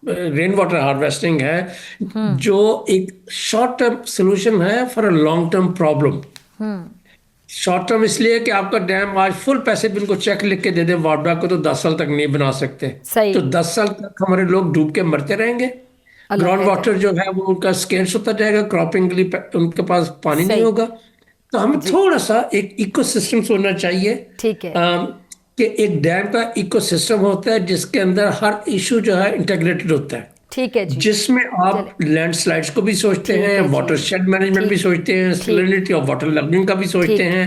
रेन वाटर हार्वेस्टिंग है, जो एक शॉर्ट टर्म सोल्यूशन है for a long term problem. Short term इसलिए कि आपका डैम आज फुल पैसे बिल को चेक लिख के दे दे वापडा को, तो 10 साल तक नहीं बना सकते। सही। तो 10 साल तक हमारे लोग डूब के मरते रहेंगे। ग्राउंड वाटर जो है वो उनका स्केर्स होता जाएगा, क्रॉपिंग के लिए उनके पास पानी नहीं होगा। तो हमें थोड़ा सा एक इकोसिस्टम सोचना चाहिए। ठीक है। कि एक डैम का इकोसिस्टम होता है जिसके अंदर हर इशू जो है इंटीग्रेटेड होता है। ठीक है जी। जिसमें आप लैंडस्लाइड्स को भी सोचते हैं, वाटर शेड मैनेजमेंट भी सोचते हैं, सैलिनिटी ऑफ वाटर लॉगिंग का भी सोचते हैं,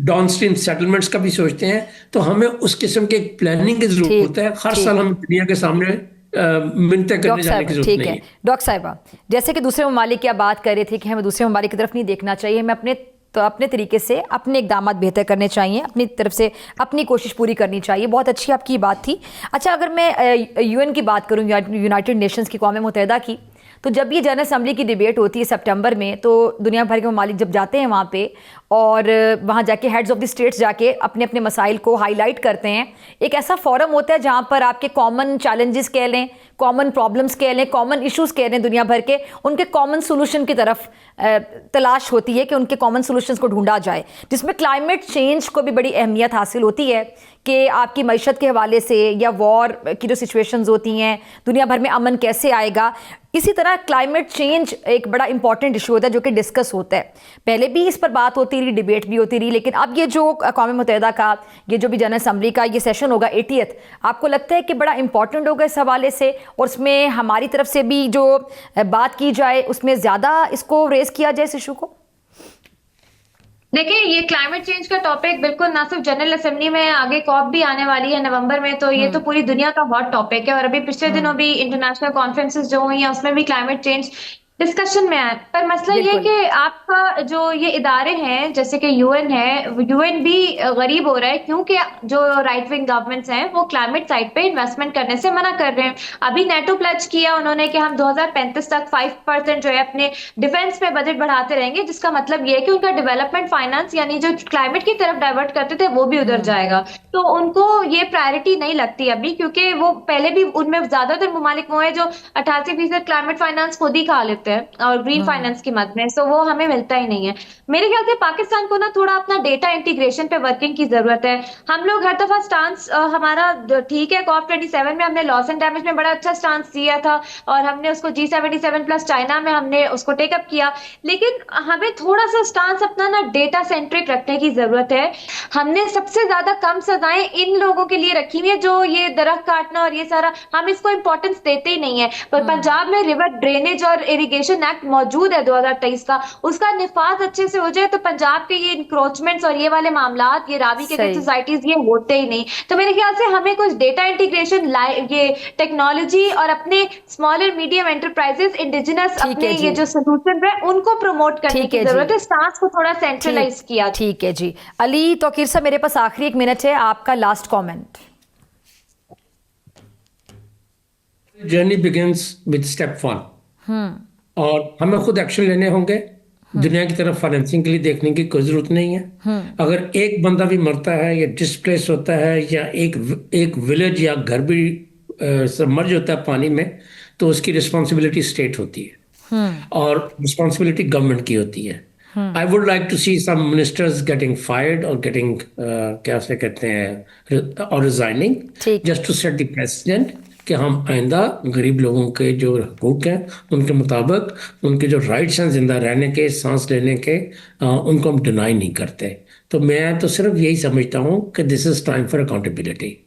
डाउनस्ट्रीम सेटलमेंट्स का भी सोचते हैं। तो हमें उस किस्म के प्लानिंग की जरूरत है। हर साल हम दुनिया के सामने मिन्नतें करने जाने की जरूरत नहीं है। डॉक्टर साहिबा, जैसे कि दूसरे ममालिक की आप बात कर रहे थे कि हमें दूसरे ममालिक की तरफ नहीं देखना चाहिए, हमें अपने तरीके से अपने इक़दामात बेहतर करने चाहिए, अपनी तरफ से अपनी कोशिश पूरी करनी चाहिए। बहुत अच्छी आपकी बात थी। अच्छा, अगर मैं यूएन की बात करूँ, यूनाइटेड नेशंस की, अक़वाम मुत्तहिदा की, तो जब ये जनरल असम्बली की डिबेट होती है सितंबर में, तो दुनिया भर के ममालिक जब जाते हैं वहाँ पे, और वहाँ जाके हेड्स ऑफ द स्टेट्स जाके अपने अपने मसाइल को हाईलाइट करते हैं। एक ऐसा फोरम होता है जहाँ पर आपके कॉमन चैलेंजेस कह लें, कॉमन प्रॉब्लम्स कह लें, कॉमन इश्यूज़ कह लें, दुनिया भर के, उनके कॉमन सोल्यूशन की तरफ तलाश होती है कि उनके कॉमन सोल्यूशंस को ढूंढा जाए, जिसमें क्लाइमेट चेंज को भी बड़ी अहमियत हासिल होती है कि आपकी मईशत के हवाले से या वॉर की जो सिचुएशंस होती हैं, दुनिया भर में अमन कैसे आएगा। इसी तरह क्लाइमेट चेंज एक बड़ा इंपॉर्टेंट इशू होता है जो कि डिस्कस होता है। पहले भी इस पर बात होती रही, डिबेट भी होती रही, लेकिन अब ये जो अक़वाम मुत्तहिदा का ये जो भी जनरल असम्बली का ये सेशन होगा 80th, आपको लगता है कि बड़ा इंपॉर्टेंट होगा इस हवाले से, और उसमें हमारी तरफ से भी जो बात की जाए उसमें ज़्यादा इसको रेस किया जाए इस इशू को? देखिए, ये क्लाइमेट चेंज का टॉपिक बिल्कुल ना सिर्फ जनरल असेंबली में, आगे कॉप भी आने वाली है नवंबर में, तो ये तो पूरी दुनिया का हॉट टॉपिक है। और अभी पिछले दिनों भी इंटरनेशनल कॉन्फ्रेंसेस जो हुई हैं उसमें भी क्लाइमेट चेंज डिस्कशन में आया। पर मसला ये है कि आपका जो ये इदारे हैं जैसे कि यूएन है, यूएन भी गरीब हो रहा है क्योंकि जो राइट विंग गवर्नमेंट्स हैं वो क्लाइमेट साइड पे इन्वेस्टमेंट करने से मना कर रहे हैं। अभी नेटो प्लेज किया उन्होंने कि हम 2035 तक 5% जो है अपने डिफेंस में बजट बढ़ाते रहेंगे, जिसका मतलब ये है कि उनका डेवलपमेंट फाइनेंस यानी जो क्लाइमेट की तरफ डाइवर्ट करते थे वो भी उधर जाएगा। तो उनको ये प्रायोरिटी नहीं लगती अभी, क्योंकि वो पहले भी उनमें ज्यादातर ममालिक वो है जो 88% क्लाइमेट फाइनेंस खुद ही खा लेते हैं और ग्रीन फाइनेंस की मद में, सो वो हमें मिलता ही नहीं है। मेरे ख्याल से पाकिस्तान को ना थोड़ा अपना डेटा इंटीग्रेशन पे वर्किंग की जरूरत है। हम लोग हर दफा स्टांस हमारा ठीक है, COP27 में हमने लॉस एंड डैमेज में बड़ा अच्छा स्टांस दिया था और हमने उसको G77 प्लस चाइना में हमने उसको टेकअप किया, लेकिन हमें थोड़ा सा स्टांस अपना ना डेटा सेंट्रिक रखने की जरूरत है। हमने सबसे ज्यादा कम सजाएं इन लोगों के लिए रखी हुई है जो ये दरख्त काटना और ये सारा, हम इसको इंपॉर्टेंस देते ही नहीं है। पर पंजाब में रिवर ड्रेनेज और इरिगेशन इंटीग्रेशन एक्ट मौजूद है 2023 का, उसका निफाज अच्छे से हो जाए तो पंजाब के ये इंक्रोचमेंट्स और ये वाले मामलात, ये रावी के सही। सोसाइटीज, ये होते ही नहीं। तो मेरे ख्याल से हमें कुछ डेटा इंटीग्रेशन, ये टेक्नोलॉजी और अपने small and medium enterprises, indigenous ठीक है अपने जी। ये जो सोल्यूशन है उनको प्रमोट करने ठीक की है जरूरत जी। है, स्टांस को थोड़ा सेंट्रलाइज किया। ठीक है जी। अली तौकीर साहब, मेरे पास आखिरी 1 मिनट है, आपका last comment. Journey begins with step 1 और हमें खुद एक्शन लेने होंगे। दुनिया की तरफ फाइनेंसिंग के लिए देखने की कोई जरूरत नहीं है। अगर एक बंदा भी मरता है या डिस्प्लेस होता है या एक विलेज या घर भी सबमर्ज होता है पानी में, तो उसकी रिस्पॉन्सिबिलिटी स्टेट होती है और रिस्पॉन्सिबिलिटी गवर्नमेंट की होती है। I would like to see some ministers getting fired और गेटिंग क्या से कहते हैं और रिजाइनिंग, ठीक। Just to set the precedent कि हम आइंदा गरीब लोगों के जो हकूक हैं उनके मुताबिक उनके जो राइट्स हैं जिंदा रहने के, सांस लेने के, उनको हम डिनाई नहीं करते। तो मैं तो सिर्फ यही समझता हूँ कि this is time for accountability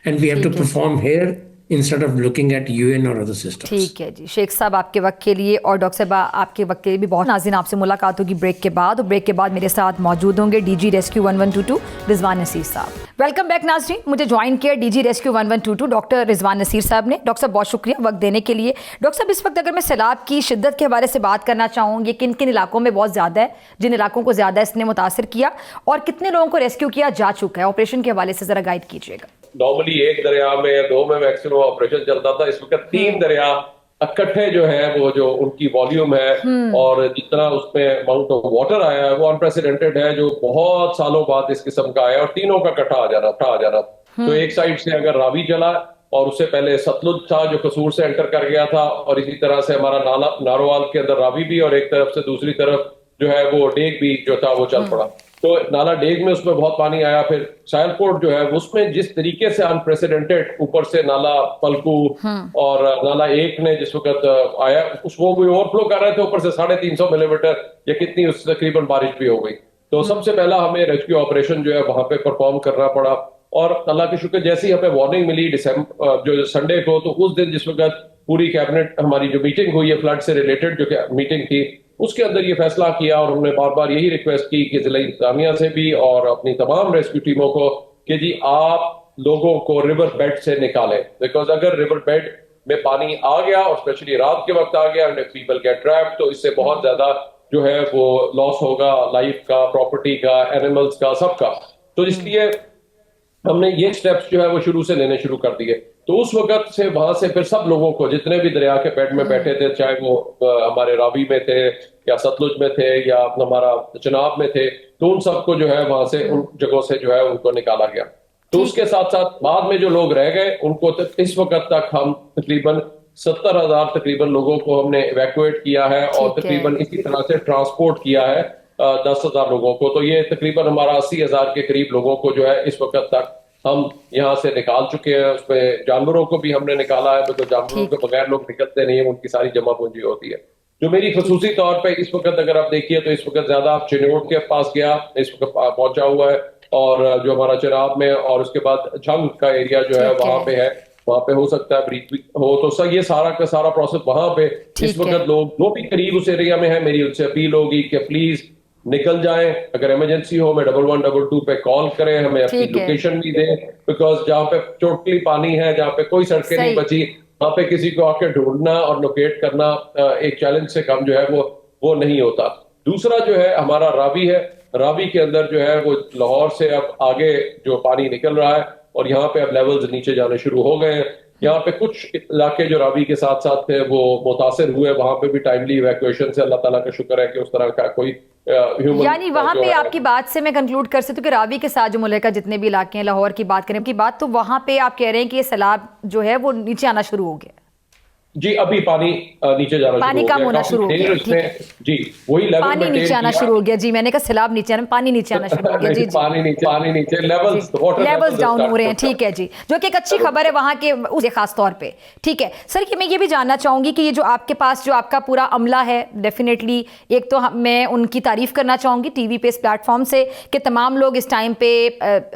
and we have to perform here instead of looking at UN और अदर सिस्टम्स। ठीक है जी। शेख साहब आपके वक्त के लिए और डॉक्टर साहब आपके वक्त के लिए भी बहुत नाज़रीन, आपसे मुलाकात होगी ब्रेक के बाद, और ब्रेक के बाद मेरे साथ मौजूद होंगे डीजी रेस्क्यू 1122 रिजवान नसीर साहब। वेलकम बैक नाज़रीन। मुझे ज्वाइन किया DG rescue 1122 doctor Rizwan Naseer साहब ने। डॉक्टर साहब बहुत शुक्रिया वक्त देने के लिए। डॉक्टर साहब, इस वक्त अगर मैं सैलाब की शिद्दत के हवाले से बात करना चाहूँ, ये किन किन इलाकों में बहुत ज़्यादा है, जिन इलाकों को ज़्यादा इसने मुतासर किया, और कितने लोगों को रेस्क्यू किया जा चुका है, ऑपरेशन के हवाले से ज़रा गाइड कीजिएगा। नॉर्मली एक दरिया में या 2 में मैक्सिमम ऑपरेशन चलता था, इस वक्त 3 दरिया इकट्ठे जो है वो जो उनकी वॉल्यूम है और जितना उसमें अमाउंट ऑफ वाटर आया है वो अनप्रेसिडेंटेड है, जो बहुत सालों बाद इस किस्म का आया और तीनों का इकट्ठा आ जाना। तो एक साइड से अगर रावी चला और उससे पहले सतलुज था जो कसूर से एंटर कर गया था, और इसी तरह से हमारा नारोवाल के अंदर रावी भी, और एक तरफ से दूसरी तरफ जो है वो डेग भी जो था वो चल पड़ा। तो नाला डेग में उसमें बहुत पानी आया। फिर सायलकोट जो है उसमें जिस तरीके से अनप्रेसिडेंटेड ऊपर से नाला पलकू और नाला 1 ने जिस वक्त आया उसको भी ओवरफ्लो कर रहे थे, ऊपर से 350 मिलीमीटर या कितनी उससे तकरीबन बारिश भी हो गई। तो सबसे पहला हमें रेस्क्यू ऑपरेशन जो है वहां पे परफॉर्म करना पड़ा, और अल्लाह के शुक्र जैसे ही हमें वार्निंग मिली जो संडे को, तो उस दिन जिस वक्त पूरी कैबिनेट हमारी जो मीटिंग हुई है फ्लड से रिलेटेड जो मीटिंग थी, उसके अंदर ये फैसला किया और हमने बार बार यही रिक्वेस्ट की कि जिला इंतजामिया से भी और अपनी तमाम रेस्क्यू टीमों को कि जी आप लोगों को रिवर बेड से निकालें, बिकॉज अगर रिवर बेड में पानी आ गया और स्पेशली रात के वक्त आ गया एंड पीपल गेट ट्रैप्ड, तो इससे बहुत ज्यादा जो है वो लॉस होगा लाइफ का, प्रॉपर्टी का, एनिमल्स का, सबका। तो इसलिए हमने ये स्टेप्स जो है वो शुरू से लेने शुरू कर दिए। तो उस वक्त से वहां से फिर सब लोगों को, जितने भी दरिया के बेड में बैठे थे, चाहे वो हमारे रावी में थे या सतलुज में थे या हमारा चिनाब में थे, तो उन सबको जो है वहां से उन जगहों से जो है उनको निकाला गया। तो उसके साथ साथ बाद में जो लोग रह गए उनको इस वक्त तक हम तकरीबन 70,000 तकरीबन लोगों को हमने इवैक्यूएट किया है और तकरीबन इसी तरह से ट्रांसपोर्ट किया है 10,000 लोगों को। तो ये तकरीबन हमारा 80,000 के करीब लोगों को जो है इस वक्त तक हम यहाँ से निकाल चुके हैं। उसमें जानवरों को भी हमने निकाला है, तो जानवरों के बगैर लोग निकलते नहीं है, उनकी सारी जमा पूंजी होती है। जो मेरी खसूसी तौर पे इस वक्त अगर आप देखिए तो इस वक्त ज्यादा चिन्नौट के पास गया इस वक्त पहुंचा हुआ है, और जो हमारा चिराब में और उसके बाद झंग का एरिया जो है वहां पे है, वहां पे हो सकता है ब्रीच भी हो। तो सर ये सारा का सारा प्रोसेस वहां पे इस वक्त लोग जो भी करीब उस एरिया में है, मेरी उनसे अपील होगी कि प्लीज निकल जाएं। अगर इमरजेंसी हो हमें 1122 पे कॉल करें, हमें अपनी लोकेशन भी दें, बिकॉज जहाँ पे टोटली पानी है, जहाँ पे कोई सड़कें नहीं बची, वहां पे किसी को आके ढूंढना और लोकेट करना एक चैलेंज से कम जो है वो नहीं होता। दूसरा जो है हमारा रावी है, रावी के अंदर जो है वो लाहौर से अब आगे जो पानी निकल रहा है और यहाँ पे अब लेवल्स नीचे जाने शुरू हो गए हैं। यहाँ पे कुछ इलाके जो रावी के साथ साथ थे वो मुतासिर हुए, वहां पे भी टाइमली इवैक्यूएशन से अल्लाह ताला का शुक्र है कि उस तरह का कोई यानी वहां पे आपकी बात से मैं कंक्लूड कर सकती हूँ कि रावी के साथ जो मुल्क का जितने भी इलाके हैं, लाहौर की बात करें की बात, तो वहां पे आप कह रहे हैं कि ये सैलाब जो है वो नीचे आना शुरू हो गया। जी अभी पानी नीचे जाना पानी कम होना शुरू हो गया, जी वही लेवल पानी नीचे आना शुरू हो गया। जी मैंने कहा सैलाब नीचे आना, पानी नीचे आना शुरू हो गया। जी पानी नीचे लेवल्स डाउन हो रहे हैं। ठीक है जी, जो कि एक अच्छी खबर है वहां के उस खास तौर पे। ठीक है सर, मैं ये भी जानना चाहूंगी कि ये जो आपके पास जो आपका पूरा अमला है, डेफिनेटली एक तो मैं उनकी तारीफ करना चाहूंगी टीवी पे इस प्लेटफॉर्म से कि तमाम लोग इस टाइम पे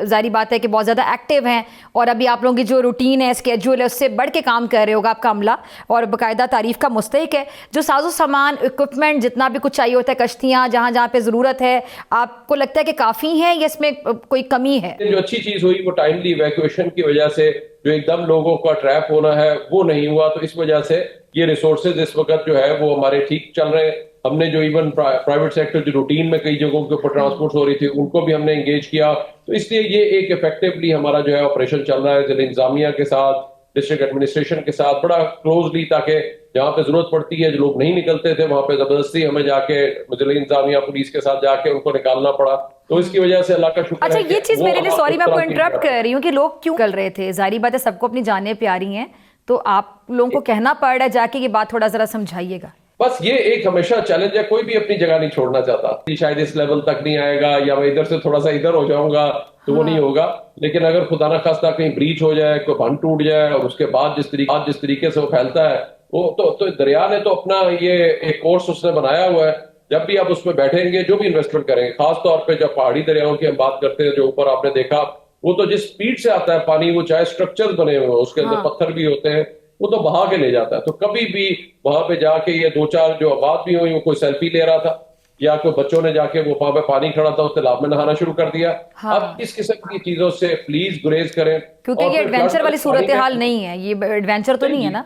जारी बात है कि बहुत ज्यादा एक्टिव हैं, और अभी आप लोगों की जो रूटीन है, स्केड्यूल है, उससे बढ़ के काम कर रहे होगा आपका अमला। और बाकायदा तारीफ का मुस्तहिक है। जो साजो सामान, इक्विपमेंट, जितना भी कुछ चाहिए होता है, कश्तियाँ जहाँ जहाँ पे ज़रूरत है, आपको लगता है कि काफ़ी हैं या इसमें कोई कमी है? जो अच्छी चीज हुई वो टाइमली इवैक्यूएशन की वजह से जो एकदम लोगों का ट्रैप होना है वो नहीं हुआ, तो इस वजह से ये रिसोर्सेज इस वक्त जो है वो हमारे ठीक चल रहे हैं। हमने जो इवन प्राइवेट सेक्टर जो रूटीन में कई जगहों के ऊपर ट्रांसपोर्ट हो रही थी उनको भी हमने एंगेज किया, तो इसलिए ये एक इफेक्टिवली हमारा जो है ऑपरेशन चल रहा है जिला इंतजामिया के साथ, डिस्ट्रिक्ट एडमिनिस्ट्रेशन के साथ बड़ा क्लोजली, ताकि जहाँ पे जरूरत पड़ती है, जो लोग नहीं निकलते थे वहां पे जबरदस्ती हमें जाके जिला इंतजामिया पुलिस के साथ जाके उनको निकालना पड़ा, तो इसकी वजह से अल्लाह का शुक्र अच्छा, है ये चीज़ मेरे लिए, सॉरी मैं आपको इंटरप्ट कर कर रही हूँ, कि लोग क्यों कर रहे थे? जाहिर बात है सबको अपनी जानें प्यारी हैं, तो आप लोगों को कहना पड़ रहा है जाके, ये बात थोड़ा ज़रा समझाइएगा। बस ये एक हमेशा चैलेंज है, कोई भी अपनी जगह नहीं छोड़ना चाहता। शायद इस लेवल तक नहीं आएगा या मैं इधर से थोड़ा सा इधर हो जाऊंगा तो वो नहीं होगा, लेकिन अगर खुदा ना खास्ता कहीं ब्रीच हो जाए, कोई बंद टूट जाए और उसके बाद जिस तरीके से वो फैलता है, वो तो दरिया ने तो अपना ये एक कोर्स उसने बनाया हुआ है। जब भी आप उसमें बैठेंगे, जो भी इन्वेस्टमेंट करेंगे, खासतौर पे जब पहाड़ी दरियाओं की हम बात करते हैं, जो ऊपर आपने देखा, वो तो जिस स्पीड से आता है पानी, वो चाहे स्ट्रक्चर बने हुए उसके अंदर पत्थर भी होते हैं, वो तो बहा के ले जाता है। तो कभी भी वहां पे जाके ये दो चार जो बात भी हुई, वो कोई सेल्फी ले रहा था या कोई बच्चों ने जाके वो वहां पे पानी खड़ा था उस तालाब में नहाना शुरू कर दिया। अब इस किस्म की चीजों से प्लीज गुरेज करें, क्योंकि ये एडवेंचर वाली सूरत हाल नहीं है, ये एडवेंचर तो नहीं है ना।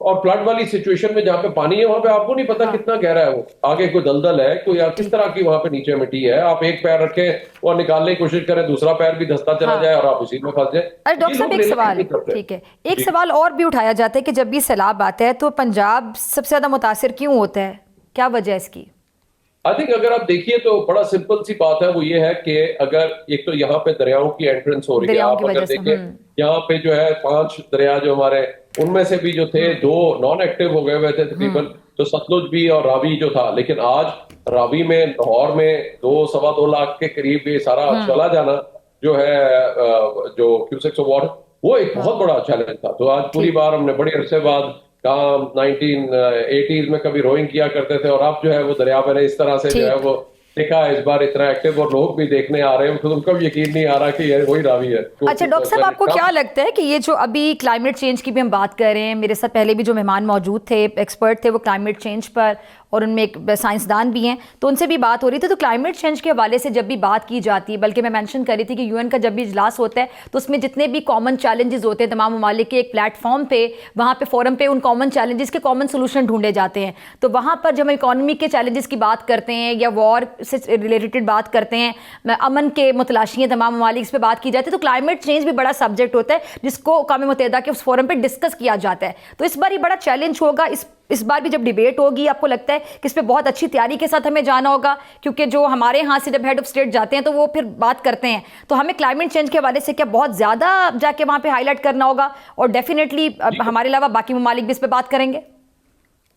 और फ्लड वाली सिचुएशन में जहाँ पे पानी है वहां पे आपको नहीं पता कितना गहरा है, वो आगे कोई दलदल है, कोई किस तरह की वहां पे नीचे मिट्टी है, आप एक पैर रखें और निकालने की कोशिश करें, दूसरा पैर भी धंसता चला जाए और आप उसी में फंस जाए। अरे डॉक्टर साहब, एक सवाल, ठीक है, एक सवाल और भी उठाया जाता है कि जब भी सैलाब आता है तो पंजाब सबसे ज्यादा मुतासिर क्यों होता है, क्या वजह है इसकी? आई थिंक अगर आप देखिए तो बड़ा सिंपल सी बात है, वो ये है कि अगर एक तो यहाँ पे दरियाओं की एंट्रेंस हो रही है, आप अगर देखें यहाँ पे जो है 5 दरिया जो हमारे, उनमें से भी जो थे 2 नॉन एक्टिव हो गए हुए थे तकरीबन, तो सतलुज भी और रावी जो था, लेकिन आज रावी में, लाहौर में 2-2.25 लाख के करीब ये सारा चला जाना जो है जो क्यूसेक्स ऑफ वाटर, वो एक बहुत बड़ा चैलेंज था। तो आज पूरी बार हमने बड़े अरसे बाद 1980s में कभी रोइंग किया करते थे, और अब जो है वो दरिया मैंने इस तरह से जो है वो देखा है, इस बार इतना एक्टिव और लोग भी देखने आ रहे हैं, तो उनको भी यकीन नहीं आ रहा कि ये वही रावी है। अच्छा डॉक्टर साहब, आपको क्या लगता है कि ये जो अभी क्लाइमेट चेंज की भी हम बात कर रहे हैं, मेरे साथ पहले भी जो मेहमान मौजूद थे, एक्सपर्ट थे, वो क्लाइमेट चेंज पर, और उनमें एक साइंसदान भी हैं, तो उनसे भी बात हो रही थी, तो क्लाइमेट चेंज के हवाले से जब भी बात की जाती है, बल्कि मैं मेंशन कर रही थी कि यूएन का जब भी इजलास होता है तो उसमें जितने भी कॉमन चैलेंजेस होते हैं तमाम ममालिक के एक प्लेटफॉर्म पे, वहाँ पे फोरम पे उन कॉमन चैलेंजेस के कॉमन सोल्यूशन ढूंढे जाते हैं। तो वहाँ पर जब हम इकोनॉमी के चैलेंजेस की बात करते हैं या वॉर से रिलेटेड बात करते हैं, अमन के मुतलाशी हैं तमाम ममालिक, इस पर बात की जाती है, तो क्लाइमेट चेंज भी बड़ा सब्जेक्ट होता है जिसको अक़वाम मुत्तहिदा के उस फोरम पर डिस्कस किया जाता है। तो इस बार ये बड़ा चैलेंज होगा, इस बार भी जब डिबेट होगी, आपको लगता है कि इस पे बहुत अच्छी तैयारी के साथ हमें जाना होगा? क्योंकि जो हमारे यहाँ से जब हेड ऑफ स्टेट जाते हैं तो वो फिर बात करते हैं, तो हमें क्लाइमेट चेंज के हवाले से क्या बहुत ज़्यादा जाके वहाँ पे हाईलाइट करना होगा, और डेफिनेटली हमारे अलावा बाकी ममालिक भी इस पर बात करेंगे?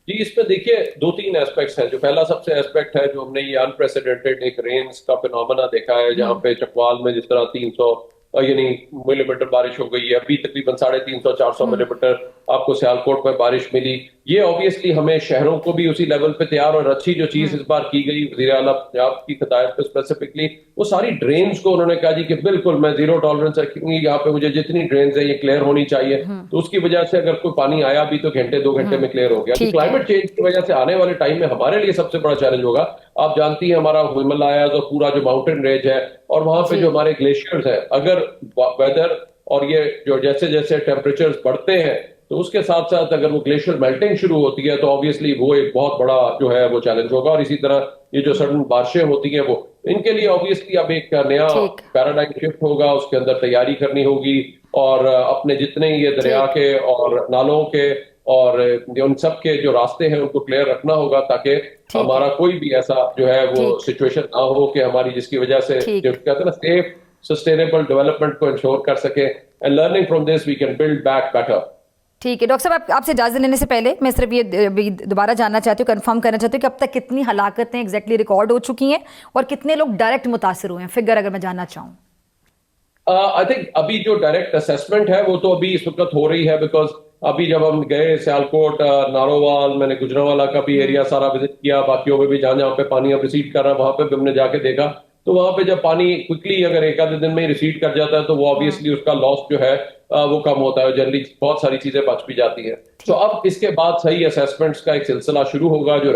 जी, इस पे देखिए 2-3 एस्पेक्ट्स हैं। जो पहला सबसे एस्पेक्ट है, जो हमने ये अनप्रेसिडेंटेड एक रेन्स का फिनोमेना देखा है, जहाँ पे चकवाल में जिस तरह 300 यानी मिलीमीटर बारिश हो गई है, अभी तकरीबन 350-400 मिलीमीटर आपको सियालकोट में बारिश मिली। ये ऑब्वियसली हमें शहरों को भी उसी लेवल पे तैयार, और अच्छी जो चीज इस बार की गई वज़ीर आला पंजाब की हिदायत पे स्पेसिफिकली, वो सारी ड्रेन्स को उन्होंने कहा जी कि बिल्कुल मैं 0 टॉलरेंस रखूंगी, यहाँ पे मुझे जितनी ड्रेन्स है ये क्लियर होनी चाहिए। तो उसकी वजह से अगर कोई पानी आया भी तो घंटे 2 घंटे में क्लियर हो गया। तो क्लाइमेट चेंज की वजह से आने वाले टाइम में हमारे लिए सबसे बड़ा चैलेंज होगा, आप जानती हैं हमारा हिमालय तो पूरा जो माउंटेन रेंज है, और वहां पे जो हमारे ग्लेशियर्स है, अगर वेदर और ये जो जैसे जैसे टेम्परेचर्स बढ़ते हैं तो उसके साथ साथ अगर वो ग्लेशियर मेल्टिंग शुरू होती है तो ऑब्वियसली वो एक बहुत बड़ा जो है वो चैलेंज होगा। और इसी तरह ये जो सडन बारिशें होती हैं, वो इनके लिए ऑब्वियसली अब एक नया पैराडाइम शिफ्ट होगा, उसके अंदर तैयारी करनी होगी, और अपने जितने ये दरिया के और नालों के और उन सब के जो रास्ते हैं उनको क्लियर रखना होगा, ताकि हमारा कोई भी ऐसा जो है वो सिचुएशन ना हो कि हमारी जिसकी वजह से जो कहते हैं ना सेफ सस्टेनेबल डेवलपमेंट को इंश्योर कर सके, and learning from this we can build back better. ठीक है डॉक्टर साहब, आपसे इजाज़त लेने से पहले मैं सिर्फ ये दोबारा जानना चाहती हूँ, कंफर्म करना चाहती हूँ कि अब तक कितनी हलाकतें एग्जैक्टली रिकॉर्ड हो चुकी हैं और कितने लोग डायरेक्ट मुतासर हुए हैं, फिगर अगर मैं जानना चाहूँ। आई थिंक अभी जो डायरेक्ट असेसमेंट है वो तो अभी इस वक्त हो रही है, बिकॉज अभी जब हम गए सियालकोट, नारोवाल, मैंने गुजरांवाला का भी एरिया सारा विजिट किया, बाकियों में भी जहाँ जहाँ पे पानी अब रिसीड कर रहा है वहां पे भी हमने जाके देखा, तो वहां पे जब पानी क्विकली अगर एक आधे दिन में ही रिसीड कर जाता है तो वो ऑब्वियसली उसका लॉस जो है वो कम होता है, जनरली बहुत सारी चीजें बच भी जाती हैं। तो अब इसके बाद सही असेसमेंट्स का एक सिलसिला शुरू होगा जो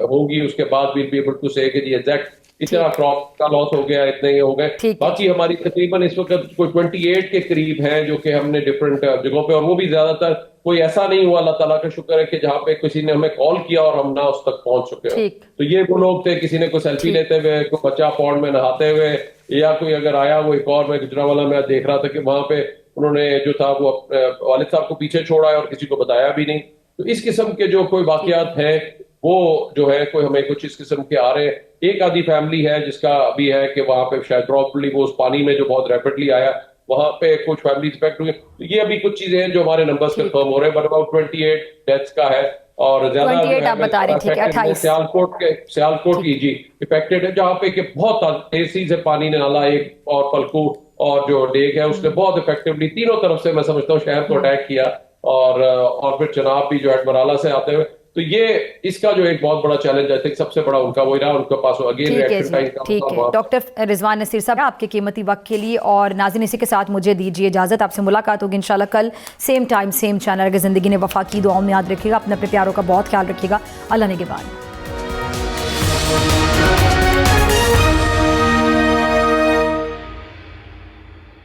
होगी, उसके बाद विल बी एबल टू से कि जी एग्जैक्ट इतना क्रॉप का लॉस हो गया, इतने ये हो गए। बाकी हमारी तकरीबन इस वक्त कोई 28 के करीब हैं जो कि हमने डिफरेंट जगहों पे, और वो भी ज्यादातर कोई ऐसा नहीं हुआ, अल्लाह ताला का शुक्र है कि जहाँ पे किसी ने हमें कॉल किया और हम ना उस तक पहुंच चुके हो। तो ये वो लोग थे, किसी ने कोई सेल्फी लेते हुए, कोई बच्चा पौंड में नहाते हुए, या कोई अगर आया, वो एक और मैं गुजरावाला में देख रहा था कि वहां पे उन्होंने जो था वो वालिद साहब को पीछे छोड़ा है और किसी को बताया भी नहीं। तो इस किस्म के जो कोई वाकयात हैं वो जो है कोई हमें कुछ इस किस्म के आ रहे हैं। एक आधी फैमिली है जिसका अभी है कि वहां पे शायद प्रॉपर्ली वो उस पानी में जो बहुत रैपिडली आया वहां पे कुछ फैमिली इफेक्ट हुई। तो ये अभी कुछ चीजें हैं जो हमारे नंबर्स कंफर्म हो रहे हैं, बट अबाउट 28 डेथ्स का है, और ज्यादा सियालकोट की जी इफेक्टेड है, जहाँ पे कि बहुत तेजी से पानी ने नाला एक और पलकू और जो डेग है उसने बहुत इफेक्टिवली तीनों तरफ से मैं समझता हूँ शहर को अटैक किया, और फिर चनाब भी जो है मराला से आते हुए। तो ये इसका जो एक बहुत बड़ा चैलेंज आई थिंक सबसे बड़ा उनका वही रहा, उनके पास अगेन रिएक्शन टाइम का। ठीक है डॉक्टर रिजवान नसीर साहब, आपके कीमती वक्त के लिए और नाज़रीन इसी के साथ मुझे दीजिए इजाजत। आपसे मुलाकात होगी इंशाल्लाह कल सेम टाइम सेम चैनल। अगर जिंदगी ने वफा की दुआओं में याद रखिएगा, अपने प्यारों का बहुत ख्याल रखिएगा। अल्लाह ने के बाद।